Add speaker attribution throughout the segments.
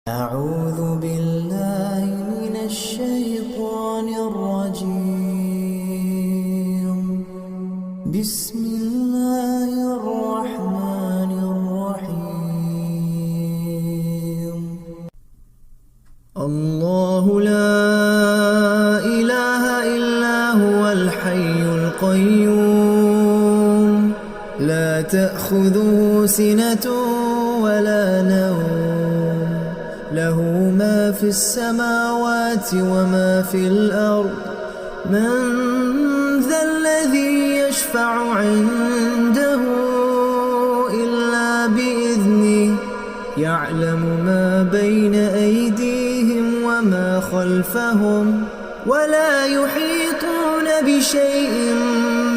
Speaker 1: أعوذ بالله من الشيطان الرجيم. بسم الله الرحمن الرحيم. الله لا إله إلا هو الحي القيوم، لا تأخذه سنة ولا نوم، له ما في السماوات وما في الأرض. من ذا الذي يشفع عنده إلا بإذنه، يعلم ما بين أيديهم وما خلفهم، ولا يحيطون بشيء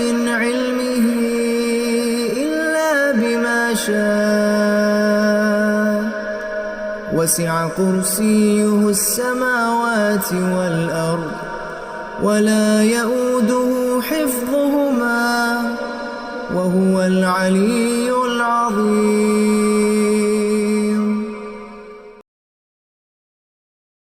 Speaker 1: من علمه إلا بما شاء، وسع كرسيه السماوات والأرض، ولا يئوده حفظهما، وهو العلي